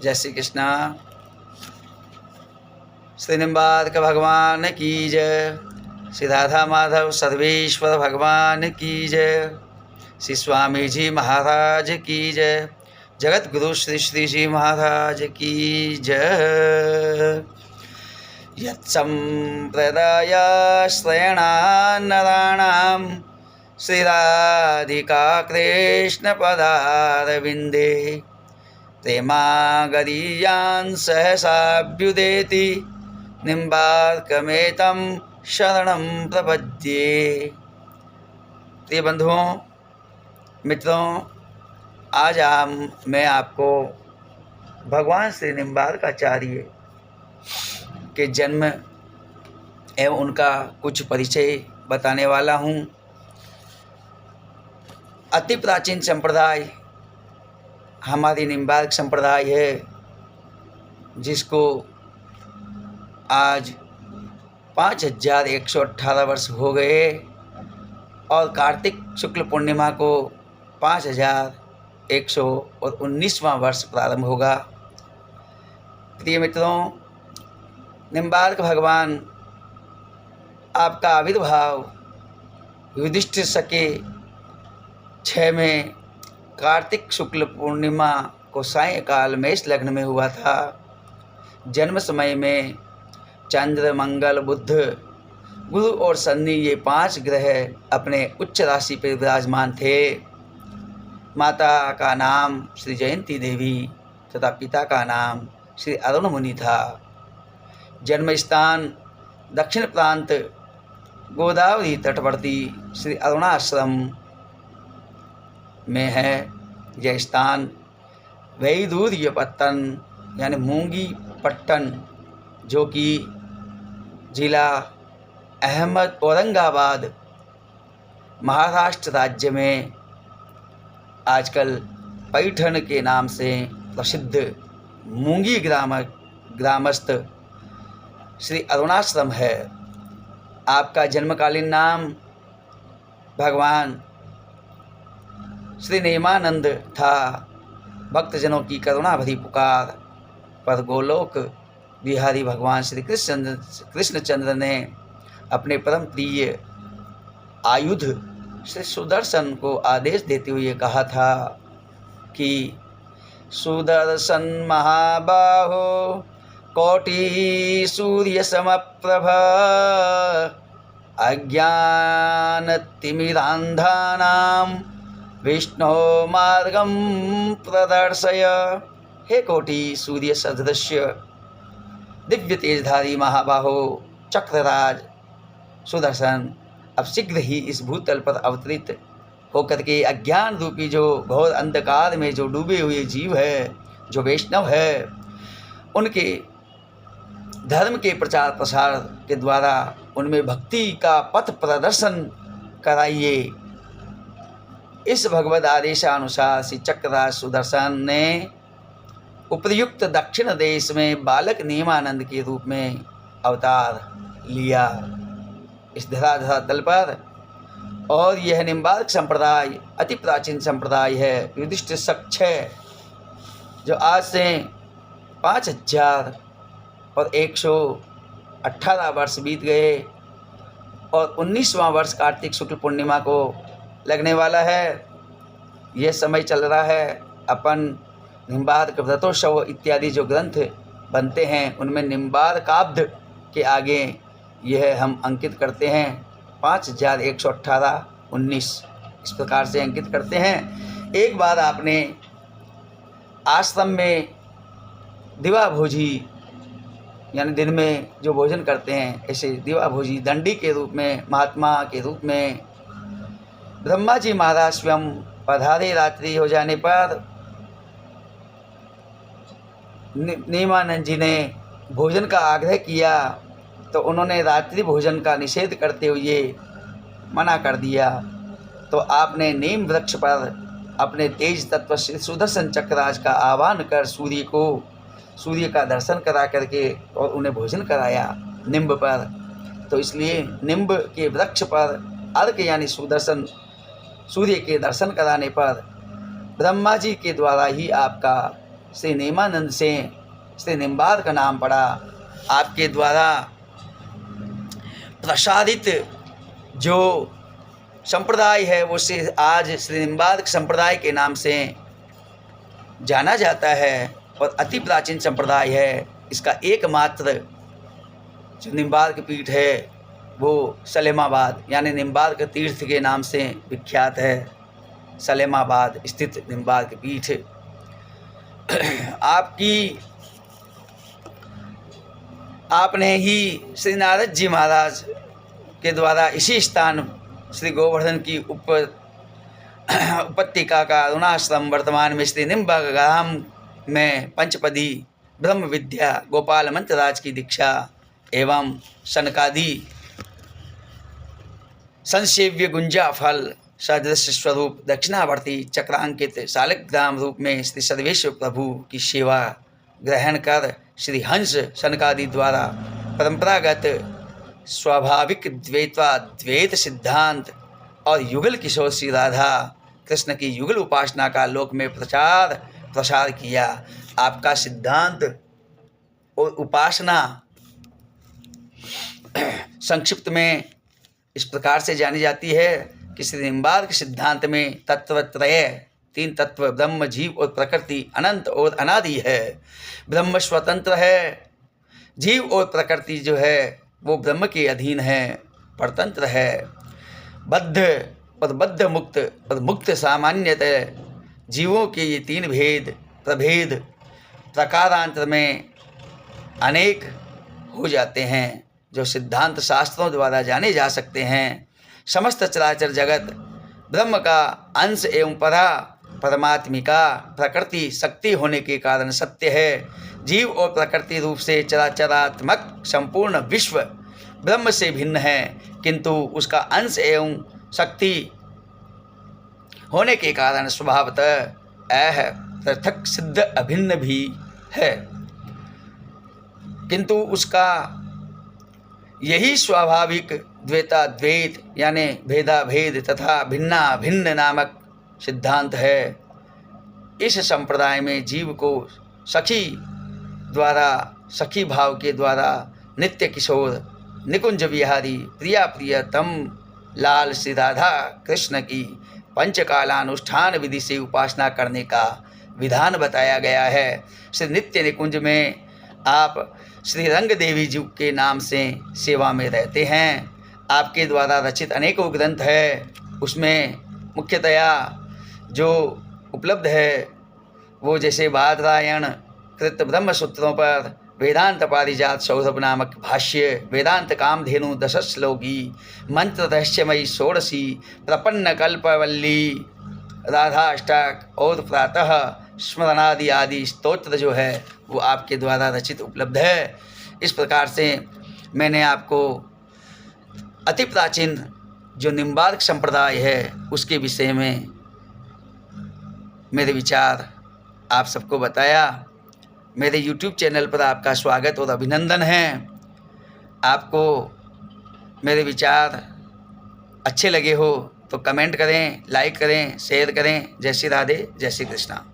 जय श्री कृष्णा। श्री निम्बार्क भगवान की जय। श्री राधा माधव सर्वेश्वर भगवान की जय। श्री स्वामी जी महाराज की जय। जगत गुरु श्री श्री जी महाराज की जय। यत्सम्प्रदायाश्रयणान्नराणां श्रीराधिका कृष्णपदारविन्दे प्रेमागरीयान् सहसाभ्युदेति निम्बार्कमेतं शरणं प्रपद्ये। प्रिय बंधुओं, मित्रों, आज मैं आपको भगवान श्री निम्बार्काचार्य के जन्म एवं उनका कुछ परिचय बताने वाला हूँ। अति प्राचीन संप्रदाय हमारी निम्बार्क संप्रदाय है, जिसको आज 5118 वर्ष हो गए और कार्तिक शुक्ल पूर्णिमा को 5119वां वर्ष प्रारंभ होगा। प्रिय मित्रों, निम्बार्क भगवान आपका आविर्भाव युधिष्ठिर शके 6 में कार्तिक शुक्ल पूर्णिमा को सायंकाल मेष लग्न में हुआ था। जन्म समय में चंद्र, मंगल, बुध, गुरु और शनि ये 5 ग्रह अपने उच्च राशि पर विराजमान थे। माता का नाम श्री जयंती देवी तथा पिता का नाम श्री अरुण मुनि था। जन्म स्थान दक्षिण प्रांत गोदावरी तटवर्ती श्री अरुणाश्रम में है। यह स्थान वैदूर्य पत्तन यानी मूंगी पट्टन, जो कि जिला औरंगाबाद महाराष्ट्र राज्य में आजकल पैठण के नाम से प्रसिद्ध मूंगी ग्रामस्थ श्री अरुणाश्रम है। आपका जन्मकालीन नाम भगवान श्री नेमानंद था। भक्तजनों की करुणा भरी पुकार पर गोलोक बिहारी भगवान श्री कृष्णचंद्र ने अपने परम प्रिय आयुध श्री सुदर्शन को आदेश देते हुए कहा था कि सुदर्शन महाबाहो कोटि सूर्य समप्रभ अज्ञानतिमिरान्धानां विष्णो मार्गं प्रदर्शय। हे कोटि सूर्य सदृश्य दिव्य तेजधारी महाबाहो चक्रराज सुदर्शन, अब शीघ्र ही इस भूतल पर अवतरित होकर के अज्ञान रूपी जो घोर अंधकार में जो डूबे हुए जीव है, जो वैष्णव है, उनके धर्म के प्रचार प्रसार के द्वारा उनमें भक्ति का पथ प्रदर्शन कराइए। इस भगवद आदेशानुसार श्री चक्रराज सुदर्शन ने उपर्युक्त दक्षिण देश में बालक नेमानंद के रूप में अवतार लिया इस धराधरा तल पर। और यह निम्बार्क संप्रदाय अति प्राचीन संप्रदाय है। युधिष्ठिर शक 6 जो आज से 5118 वर्ष बीत गए और 19वां वर्ष कार्तिक शुक्ल पूर्णिमा को लगने वाला है। यह समय चल रहा है। अपन निम्बार्क व्रतोत्सव इत्यादि जो ग्रंथ बनते हैं, उनमें निम्बार्काब्द के आगे यह हम अंकित करते हैं 5118-19 इस प्रकार से अंकित करते हैं। एक बार आपने आश्रम में दिवा भोजी यानी दिन में जो भोजन करते हैं, ऐसे दिवा भोजी दंडी के रूप में, महात्मा के रूप में ब्रह्मा जी महाराज स्वयं पधारे। रात्रि हो जाने पर नेमानंद जी ने भोजन का आग्रह किया, तो उन्होंने रात्रि भोजन का निषेध करते हुए मना कर दिया। तो आपने नीम वृक्ष पर अपने तेज तत्व श्री सुदर्शन चक्रराज का आह्वान कर सूर्य का दर्शन करा करके और उन्हें भोजन कराया निम्ब पर। तो इसलिए निम्ब के वृक्ष पर अर्घ यानी सुदर्शन सूर्य के दर्शन कराने पर ब्रह्मा जी के द्वारा ही आपका श्री नेमानंद से श्री निम्बार्क का नाम पड़ा। आपके द्वारा प्रसादित जो संप्रदाय है वो से आज श्री निम्बार्क संप्रदाय के नाम से जाना जाता है और अति प्राचीन संप्रदाय है। इसका एकमात्र जो निम्बार्क पीठ है वो सलेमाबाद यानी निम्बार्क तीर्थ के नाम से विख्यात है। सलेमाबाद स्थित निम्बार्क पीठ आपने ही श्री नारद जी महाराज के द्वारा इसी स्थान श्री गोवर्धन की उपत्यका का अरुणाश्रम वर्तमान में श्री निम्बार्क ग्राम में पंचपदी ब्रह्म विद्या गोपाल मंत्रराज की दीक्षा एवं सनकादि संसेव्य गुंजा फल सदृश स्वरूप दक्षिणावर्ती चक्रांकित शालिग्राम रूप में श्री सर्वेश्वर प्रभु की सेवा ग्रहण कर श्री हंस सनकादि द्वारा परंपरागत स्वाभाविक द्वैत सिद्धांत और युगल किशोर श्री राधा कृष्ण की युगल उपासना का लोक में प्रसार किया। आपका सिद्धांत और उपासना संक्षिप्त में इस प्रकार से जानी जाती है कि श्री निम्बार्क सिद्धांत में तत्वत्रय 3 तत्व ब्रह्म जीव और प्रकृति अनंत और अनादि है। ब्रह्म स्वतंत्र है, जीव और प्रकृति जो है वो ब्रह्म के अधीन है, परतंत्र है। बद्ध और बद्ध मुक्त और मुक्त सामान्यतः जीवों के ये 3 प्रभेद प्रकारांतर में अनेक हो जाते हैं जो सिद्धांत शास्त्रों द्वारा जाने जा सकते हैं। समस्त चराचर जगत ब्रह्म का अंश एवं परमात्मिका प्रकृति शक्ति होने के कारण सत्य है। जीव और प्रकृति रूप से चराचरात्मक संपूर्ण विश्व ब्रह्म से भिन्न है, किंतु उसका अंश एवं शक्ति होने के कारण स्वभावतः पृथक सिद्ध अभिन्न भी है, किंतु उसका यही स्वाभाविक द्वैताद्वैत यानी भेदा भेद तथा भिन्ना भिन्न नामक सिद्धांत है। इस संप्रदाय में जीव को सखी भाव के द्वारा नित्य किशोर निकुंज विहारी प्रियतम लाल श्री राधा कृष्ण की पंचकालानुष्ठान विधि से उपासना करने का विधान बताया गया है। श्री नित्य निकुंज में आप श्री रंग देवी जी के नाम से सेवा में रहते हैं। आपके द्वारा रचित अनेकों ग्रंथ है, उसमें मुख्यतया जो उपलब्ध है वो जैसे बादरायण कृत ब्रह्म सूत्रों पर वेदांत पारिजात सौरभ नामक भाष्य, वेदांत कामधेनु 10 श्लोकी, मंत्र रहस्यमयी 16सी, प्रपन्न कल्पवल्ली, राधाष्टक और प्रातः स्मरणादि आदि स्तोत्र जो है वो आपके द्वारा रचित उपलब्ध है। इस प्रकार से मैंने आपको अति प्राचीन जो निम्बार्क संप्रदाय है उसके विषय में मेरे विचार आप सबको बताया। मेरे YouTube चैनल पर आपका स्वागत और अभिनंदन है। आपको मेरे विचार अच्छे लगे हो तो कमेंट करें, लाइक करें, शेयर करें। जय श्री राधे, जय श्री कृष्णा।